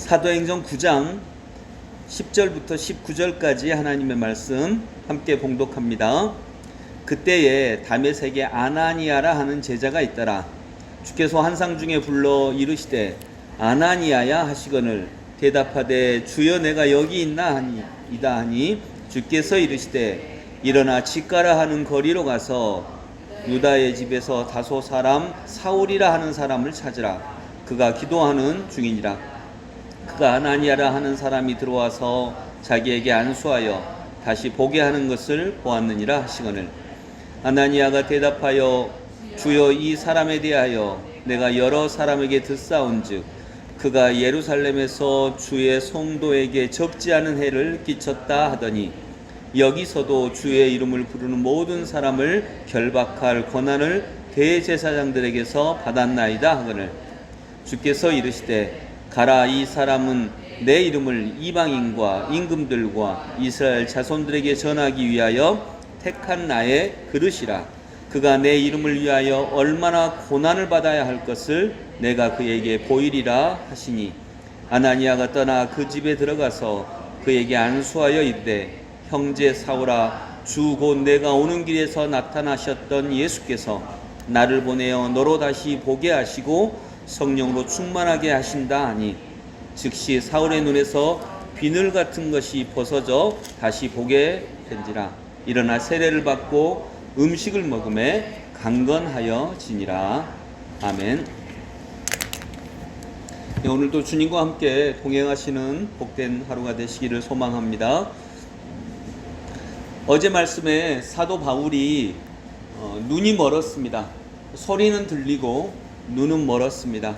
사도행전 9장 10절부터 19절까지 하나님의 말씀 함께 봉독합니다. 그때에 다메섹에 아나니아라 하는 제자가 있더라. 주께서 환상 중에 불러 이르시되 아나니아야 하시거늘 대답하되 주여 내가 여기 있나 하니 이다 하니 주께서 이르시되 일어나 직가라 하는 거리로 가서 유다의 집에서 다소 사람 사울이라 하는 사람을 찾으라. 그가 기도하는 중이니라. 그가 아나니아라 하는 사람이 들어와서 자기에게 안수하여 다시 보게 하는 것을 보았느니라 하시거늘 아나니아가 대답하여 주여 이 사람에 대하여 내가 여러 사람에게 듣사온즉 그가 예루살렘에서 주의 성도에게 적지 않은 해를 끼쳤다 하더니 여기서도 주의 이름을 부르는 모든 사람을 결박할 권한을 대제사장들에게서 받았나이다 하거늘 주께서 이르시되 가라. 이 사람은 내 이름을 이방인과 임금들과 이스라엘 자손들에게 전하기 위하여 택한 나의 그릇이라. 그가 내 이름을 위하여 얼마나 고난을 받아야 할 것을 내가 그에게 보이리라 하시니 아나니아가 떠나 그 집에 들어가서 그에게 안수하여 이르되 형제 사울아 주 곧 내가 오는 길에서 나타나셨던 예수께서 나를 보내어 너로 다시 보게 하시고 성령으로 충만하게 하신다 하니 즉시 사울의 눈에서 비늘 같은 것이 벗어져 다시 보게 된지라. 일어나 세례를 받고 음식을 먹음에 강건하여 지니라. 아멘. 네, 오늘도 주님과 함께 동행하시는 복된 하루가 되시기를 소망합니다. 어제 말씀에 사도 바울이 눈이 멀었습니다. 소리는 들리고 눈은 멀었습니다.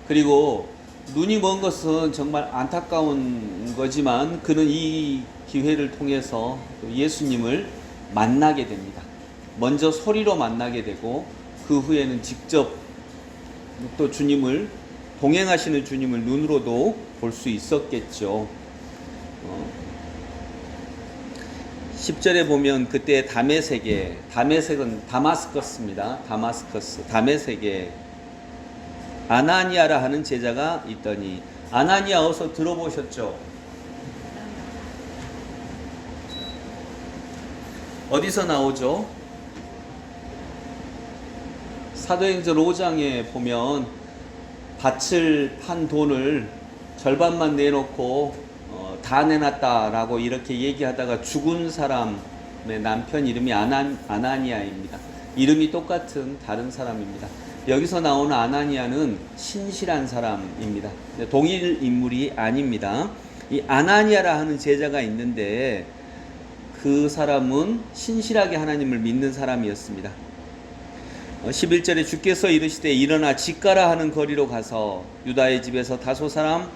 그리고 눈이 먼 것은 정말 안타까운 거지만 그는 이 기회를 통해서 예수님을 만나게 됩니다. 먼저 소리로 만나게 되고 그 후에는 직접 또 주님을 동행하시는 주님을 눈으로도 볼 수 있었겠죠. 10절에 보면 그때 다메섹은 다마스커스입니다. 다메섹에 아나니아라 하는 제자가 있더니 아나니아 어서 들어보셨죠? 어디서 나오죠? 사도행전 5장에 보면 밭을 판 돈을 절반만 내놓고 다 내놨다라고 이렇게 얘기하다가 죽은 사람의 남편 이름이 아나니아입니다. 이름이 똑같은 다른 사람입니다. 여기서 나오는 아나니아는 신실한 사람입니다. 동일 인물이 아닙니다. 이 아나니아라 하는 제자가 있는데 그 사람은 신실하게 하나님을 믿는 사람이었습니다. 11절에 주께서 이르시되 일어나 직가라 하는 거리로 가서 유다의 집에서 다소 사람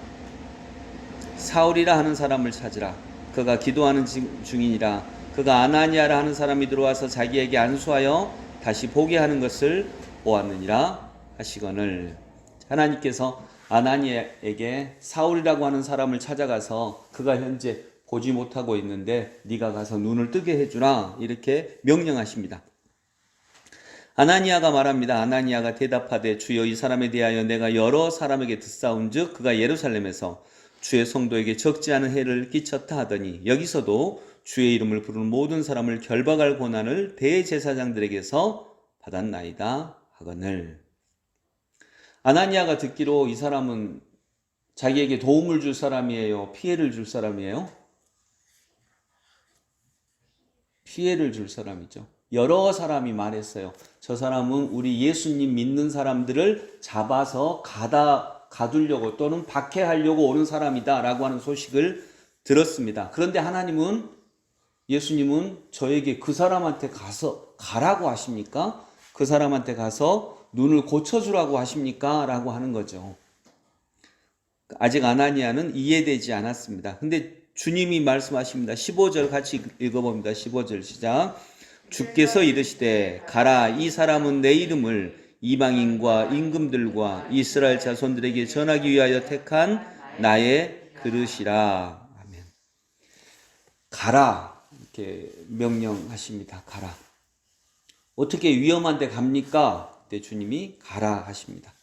사울이라 하는 사람을 찾으라. 그가 기도하는 중이니라. 그가 아나니아라 하는 사람이 들어와서 자기에게 안수하여 다시 보게 하는 것을 보았느니라 하시거늘 하나님께서 아나니아에게 사울이라고 하는 사람을 찾아가서 그가 현재 보지 못하고 있는데 네가 가서 눈을 뜨게 해주라 이렇게 명령하십니다. 아나니아가 말합니다. 아나니아가 대답하되 주여 이 사람에 대하여 내가 여러 사람에게 듣사온즉 그가 예루살렘에서 주의 성도에게 적지 않은 해를 끼쳤다 하더니 여기서도 주의 이름을 부르는 모든 사람을 결박할 권한을 대제사장들에게서 받았나이다 하거늘 아나니아가 듣기로 이 사람은 자기에게 도움을 줄 사람이에요? 피해를 줄 사람이에요? 피해를 줄 사람이죠. 여러 사람이 말했어요. 저 사람은 우리 예수님 믿는 사람들을 잡아서 가두려고 또는 박해하려고 오는 사람이다 라고 하는 소식을 들었습니다. 그런데 예수님은 저에게 그 사람한테 가라고 하십니까? 그 사람한테 가서 눈을 고쳐주라고 하십니까? 라고 하는 거죠. 아직 아나니아는 이해되지 않았습니다. 근데 주님이 말씀하십니다. 15절 같이 읽어봅니다. 15절 시작. 주께서 이르시되 가라. 이 사람은 내 이름을 이방인과 임금들과 이스라엘 자손들에게 전하기 위하여 택한 나의 그릇이라. 아멘. 가라. 이렇게 명령하십니다. 가라. 어떻게 위험한 데 갑니까? 그때 주님이 가라 하십니다.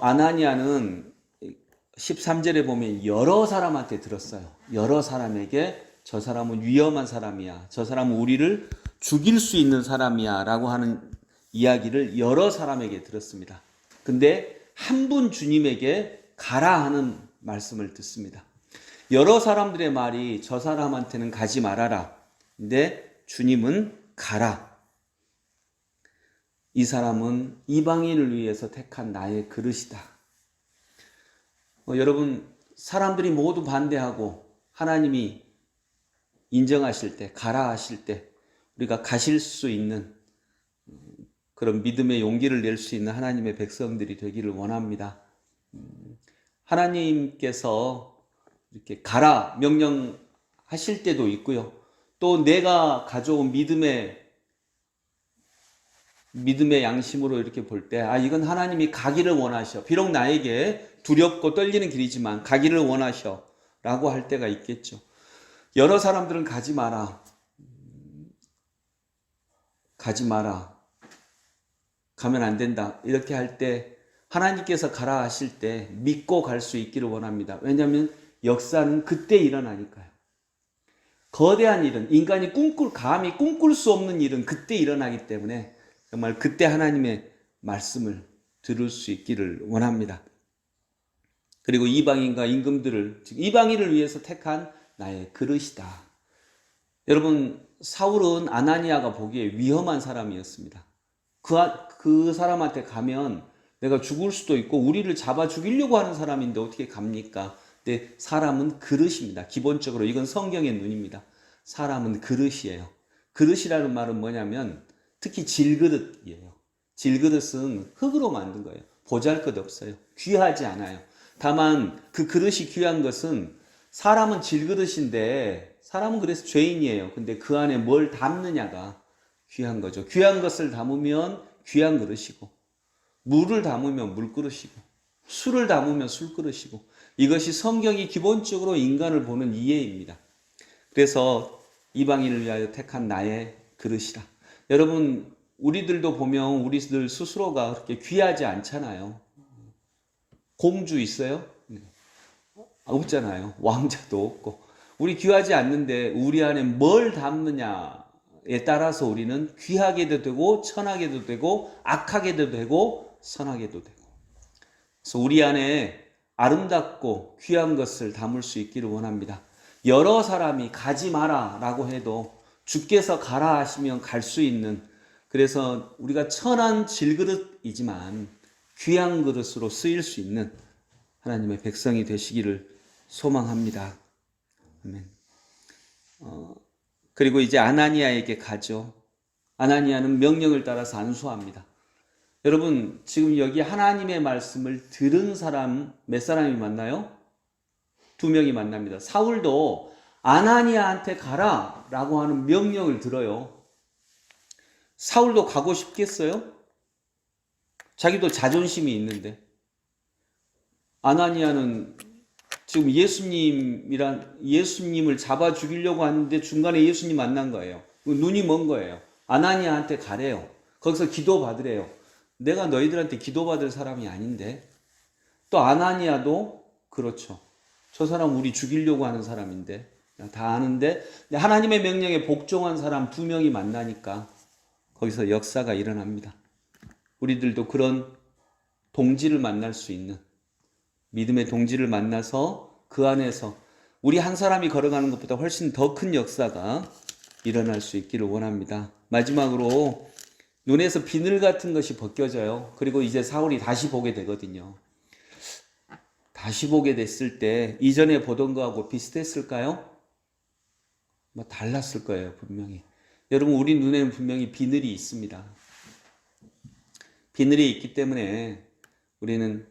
아나니아는 13절에 보면 여러 사람한테 들었어요. 여러 사람에게 저 사람은 위험한 사람이야. 저 사람은 우리를 죽일 수 있는 사람이야. 라고 하는 이야기를 여러 사람에게 들었습니다. 근데 한 분 주님에게 가라 하는 말씀을 듣습니다. 여러 사람들의 말이 저 사람한테는 가지 말아라. 근데 주님은 가라. 이 사람은 이방인을 위해서 택한 나의 그릇이다. 여러분, 사람들이 모두 반대하고 하나님이 인정하실 때, 가라 하실 때 우리가 가실 수 있는 그런 믿음의 용기를 낼 수 있는 하나님의 백성들이 되기를 원합니다. 하나님께서 이렇게 가라 명령하실 때도 있고요. 또 내가 가져온 믿음의 양심으로 이렇게 볼 때, 이건 하나님이 가기를 원하셔. 비록 나에게 두렵고 떨리는 길이지만 가기를 원하셔. 라고 할 때가 있겠죠. 여러 사람들은 가지 마라. 가지 마라. 가면 안 된다. 이렇게 할 때 하나님께서 가라 하실 때 믿고 갈 수 있기를 원합니다. 왜냐하면 역사는 그때 일어나니까요. 거대한 일은, 인간이 감히 꿈꿀 수 없는 일은 그때 일어나기 때문에 정말 그때 하나님의 말씀을 들을 수 있기를 원합니다. 그리고 이방인과 임금들을, 즉 이방인을 위해서 택한 나의 그릇이다. 여러분, 사울은 아나니아가 보기에 위험한 사람이었습니다. 그 사람한테 가면 내가 죽을 수도 있고 우리를 잡아 죽이려고 하는 사람인데 어떻게 갑니까? 근데 사람은 그릇입니다. 기본적으로 이건 성경의 눈입니다. 사람은 그릇이에요. 그릇이라는 말은 뭐냐면 특히 질그릇이에요. 질그릇은 흙으로 만든 거예요. 보잘것없어요. 귀하지 않아요. 다만 그 그릇이 귀한 것은, 사람은 질그릇인데 사람은 그래서 죄인이에요. 근데 그 안에 뭘 담느냐가 귀한 거죠. 귀한 것을 담으면 귀한 그릇이고, 물을 담으면 물그릇이고, 술을 담으면 술그릇이고, 이것이 성경이 기본적으로 인간을 보는 이해입니다. 그래서 이방인을 위하여 택한 나의 그릇이라. 여러분, 우리들도 보면 우리들 스스로가 그렇게 귀하지 않잖아요. 공주 있어요? 네. 없잖아요. 왕자도 없고. 우리 귀하지 않는데 우리 안에 뭘 담느냐에 따라서 우리는 귀하게도 되고 천하게도 되고 악하게도 되고 선하게도 되고. 그래서 우리 안에 아름답고 귀한 것을 담을 수 있기를 원합니다. 여러 사람이 가지 마라 라고 해도 주께서 가라 하시면 갈 수 있는, 그래서 우리가 천한 질그릇이지만 귀한 그릇으로 쓰일 수 있는 하나님의 백성이 되시기를 소망합니다. 아멘. 그리고 이제 아나니아에게 가죠. 아나니아는 명령을 따라서 안수합니다. 여러분, 지금 여기 하나님의 말씀을 들은 사람 몇 사람이 만나요? 2명이 만납니다. 사울도 아나니아한테 가라 라고 하는 명령을 들어요. 사울도 가고 싶겠어요? 자기도 자존심이 있는데. 아나니아는 지금 예수님을 잡아 죽이려고 하는데 중간에 예수님 만난 거예요. 눈이 먼 거예요. 아나니아한테 가래요. 거기서 기도 받으래요. 내가 너희들한테 기도받을 사람이 아닌데. 또 아나니아도 그렇죠. 저 사람 우리 죽이려고 하는 사람인데. 다 아는데 하나님의 명령에 복종한 사람 2명이 만나니까 거기서 역사가 일어납니다. 우리들도 그런 동지를 만날 수 있는, 믿음의 동지를 만나서 그 안에서 우리 한 사람이 걸어가는 것보다 훨씬 더 큰 역사가 일어날 수 있기를 원합니다. 마지막으로 눈에서 비늘 같은 것이 벗겨져요. 그리고 이제 사울이 다시 보게 되거든요. 다시 보게 됐을 때 이전에 보던 거하고 비슷했을까요? 달랐을 거예요, 분명히. 여러분, 우리 눈에는 분명히 비늘이 있습니다. 비늘이 있기 때문에 우리는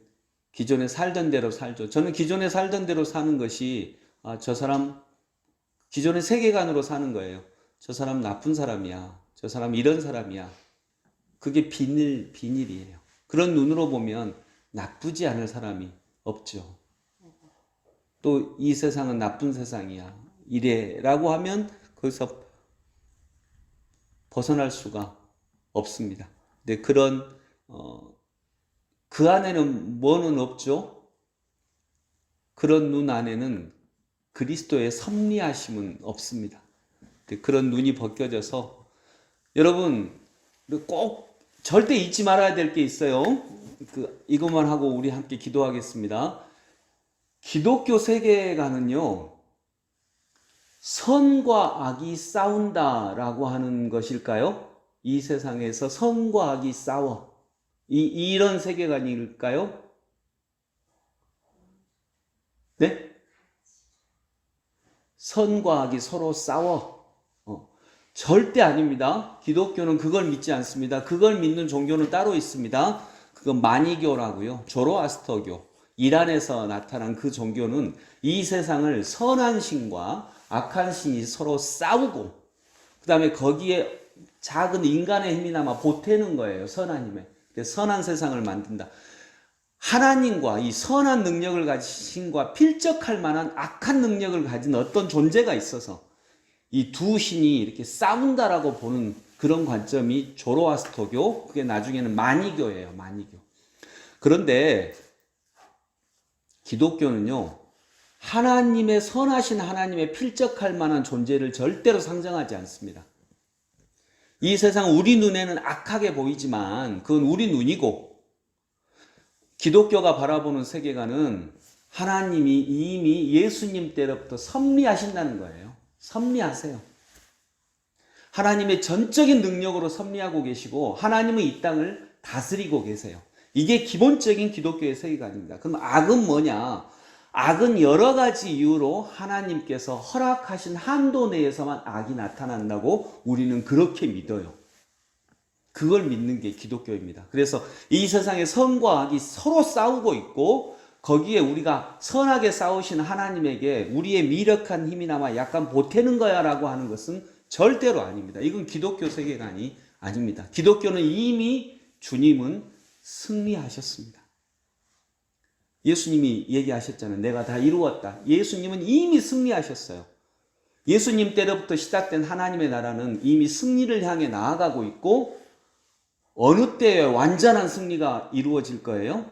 기존에 살던 대로 살죠. 저는 기존에 살던 대로 사는 것이 저 사람 기존의 세계관으로 사는 거예요. 저 사람 나쁜 사람이야. 저 사람 이런 사람이야. 그게 비닐이에요. 그런 눈으로 보면 나쁘지 않을 사람이 없죠. 또 이 세상은 나쁜 세상이야. 이래라고 하면 거기서 벗어날 수가 없습니다. 근데 그런 그 안에는 뭐는 없죠? 그런 눈 안에는 그리스도의 섭리하심은 없습니다. 그런 눈이 벗겨져서 여러분 꼭 절대 잊지 말아야 될 게 있어요. 이것만 하고 우리 함께 기도하겠습니다. 기독교 세계관은요, 선과 악이 싸운다라고 하는 것일까요? 이 세상에서 선과 악이 싸워. 이런 세계관일까요? 네? 선과 악이 서로 싸워. 절대 아닙니다. 기독교는 그걸 믿지 않습니다. 그걸 믿는 종교는 따로 있습니다. 그건 마니교라고요. 조로아스터교. 이란에서 나타난 그 종교는 이 세상을 선한 신과 악한 신이 서로 싸우고, 그 다음에 거기에 작은 인간의 힘이나마 보태는 거예요. 선한 힘에. 선한 세상을 만든다. 하나님과 이 선한 능력을 가진 신과 필적할 만한 악한 능력을 가진 어떤 존재가 있어서 이 두 신이 이렇게 싸운다라고 보는 그런 관점이 조로아스터교, 그게 나중에는 마니교예요. 마니교. 그런데 기독교는요, 하나님의 선하신 하나님의 필적할 만한 존재를 절대로 상정하지 않습니다. 이 세상 우리 눈에는 악하게 보이지만 그건 우리 눈이고, 기독교가 바라보는 세계관은 하나님이 이미 예수님 때로부터 섭리하신다는 거예요. 섭리하세요. 하나님의 전적인 능력으로 섭리하고 계시고 하나님은 이 땅을 다스리고 계세요. 이게 기본적인 기독교의 세계관입니다. 그럼 악은 뭐냐? 악은 여러 가지 이유로 하나님께서 허락하신 한도 내에서만 악이 나타난다고 우리는 그렇게 믿어요. 그걸 믿는 게 기독교입니다. 그래서 이 세상에 선과 악이 서로 싸우고 있고, 거기에 우리가 선하게 싸우신 하나님에게 우리의 미력한 힘이나마 약간 보태는 거야 라고 하는 것은 절대로 아닙니다. 이건 기독교 세계관이 아닙니다. 기독교는 이미 주님은 승리하셨습니다. 예수님이 얘기하셨잖아요. 내가 다 이루었다. 예수님은 이미 승리하셨어요. 예수님 때로부터 시작된 하나님의 나라는 이미 승리를 향해 나아가고 있고, 어느 때에 완전한 승리가 이루어질 거예요?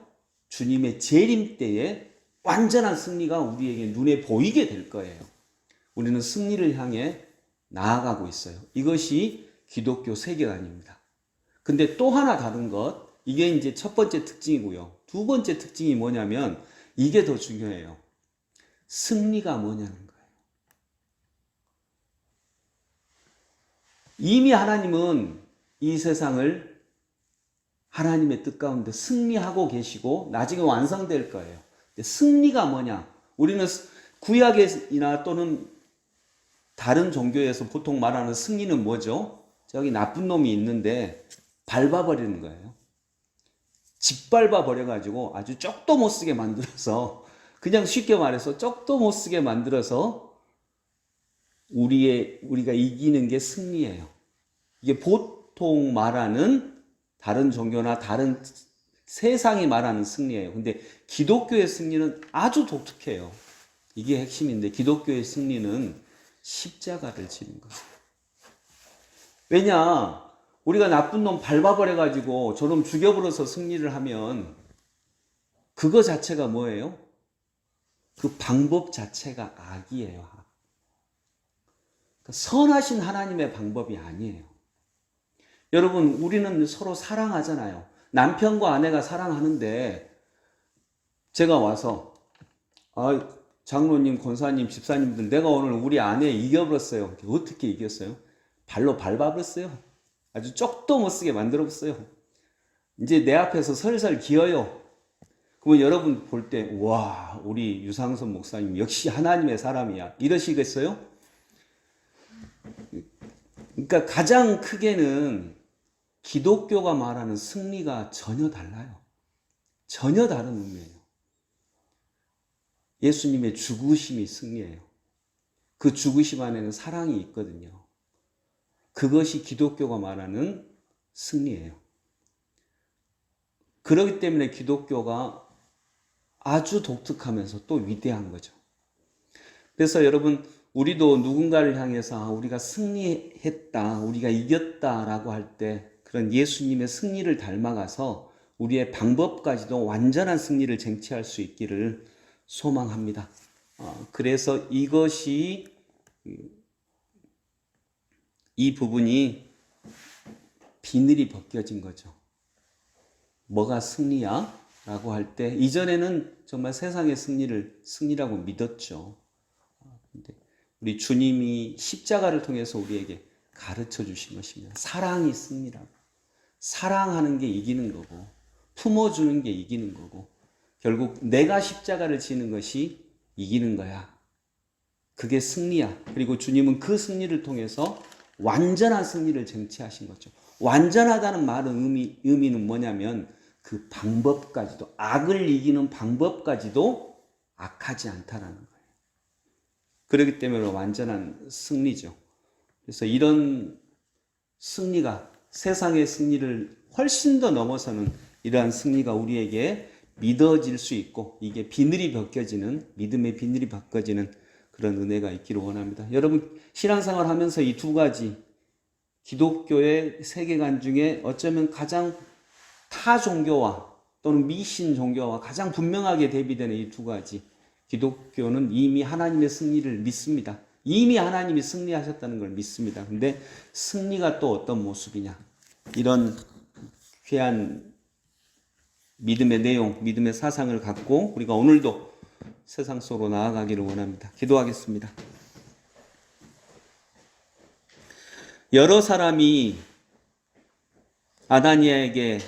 주님의 재림 때에 완전한 승리가 우리에게 눈에 보이게 될 거예요. 우리는 승리를 향해 나아가고 있어요. 이것이 기독교 세계관입니다. 근데 또 하나 다른 것, 이게 이제 첫 번째 특징이고요. 두 번째 특징이 뭐냐면 이게 더 중요해요. 승리가 뭐냐는 거예요. 이미 하나님은 이 세상을 하나님의 뜻 가운데 승리하고 계시고 나중에 완성될 거예요. 근데 승리가 뭐냐? 우리는 구약이나 또는 다른 종교에서 보통 말하는 승리는 뭐죠? 저기 나쁜 놈이 있는데 밟아버리는 거예요. 짓밟아 버려가지고 아주 쪽도 못 쓰게 만들어서, 그냥 쉽게 말해서 쪽도 못 쓰게 만들어서 우리가 이기는 게 승리예요. 이게 보통 말하는 다른 종교나 다른 세상이 말하는 승리예요. 근데 기독교의 승리는 아주 독특해요. 이게 핵심인데, 기독교의 승리는 십자가를 지는 거예요. 왜냐? 우리가 나쁜 놈 밟아버려가지고 저놈 죽여버려서 승리를 하면 그거 자체가 뭐예요? 그 방법 자체가 악이에요. 선하신 하나님의 방법이 아니에요. 여러분, 우리는 서로 사랑하잖아요. 남편과 아내가 사랑하는데 제가 와서 장로님, 권사님, 집사님들, 내가 오늘 우리 아내 이겨버렸어요. 어떻게 이겼어요? 발로 밟아버렸어요. 아주 쪽도 못 쓰게 만들어버렸어요. 이제 내 앞에서 설설 기어요. 그러면 여러분 볼 때, 와, 우리 유상선 목사님 역시 하나님의 사람이야, 이러시겠어요? 그러니까 가장 크게는 기독교가 말하는 승리가 전혀 달라요. 전혀 다른 의미예요. 예수님의 죽으심이 승리예요. 그 죽으심 안에는 사랑이 있거든요. 그것이 기독교가 말하는 승리예요. 그렇기 때문에 기독교가 아주 독특하면서 또 위대한 거죠. 그래서 여러분, 우리도 누군가를 향해서 우리가 승리했다, 우리가 이겼다라고 할 때 그런 예수님의 승리를 닮아가서 우리의 방법까지도 완전한 승리를 쟁취할 수 있기를 소망합니다. 그래서 이것이 이 부분이 비늘이 벗겨진 거죠. 뭐가 승리야? 라고 할 때 이전에는 정말 세상의 승리라고 믿었죠. 근데 우리 주님이 십자가를 통해서 우리에게 가르쳐 주신 것입니다. 사랑이 승리라고. 사랑하는 게 이기는 거고 품어주는 게 이기는 거고 결국 내가 십자가를 지는 것이 이기는 거야. 그게 승리야. 그리고 주님은 그 승리를 통해서 완전한 승리를 쟁취하신 거죠. 완전하다는 말은 의미는 뭐냐면 그 방법까지도 악을 이기는 방법까지도 악하지 않다라는 거예요. 그렇기 때문에 완전한 승리죠. 그래서 이런 승리가 세상의 승리를 훨씬 더 넘어서는 이러한 승리가 우리에게 믿어질 수 있고 이게 비늘이 벗겨지는 믿음의 비늘이 벗겨지는 그런 은혜가 있기를 원합니다. 여러분 신앙생활 하면서 이 두 가지 기독교의 세계관 중에 어쩌면 가장 타 종교와 또는 미신 종교와 가장 분명하게 대비되는 이 두 가지 기독교는 이미 하나님의 승리를 믿습니다. 이미 하나님이 승리하셨다는 걸 믿습니다. 근데 승리가 또 어떤 모습이냐 이런 귀한 믿음의 내용, 믿음의 사상을 갖고 우리가 오늘도 세상 속으로 나아가기를 원합니다. 기도하겠습니다. 여러 사람이 아나니아에게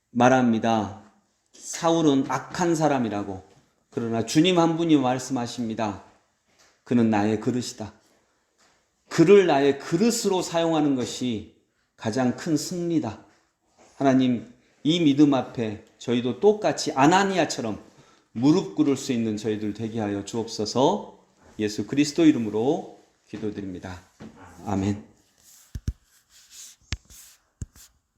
말합니다. 사울은 악한 사람이라고. 그러나 주님 한 분이 말씀하십니다. 그는 나의 그릇이다. 그를 나의 그릇으로 사용하는 것이 가장 큰 승리다. 하나님, 이 믿음 앞에 저희도 똑같이 아나니아처럼 무릎 꿇을 수 있는 저희들 되게 하여 주옵소서. 예수 그리스도 이름으로 기도드립니다. 아멘.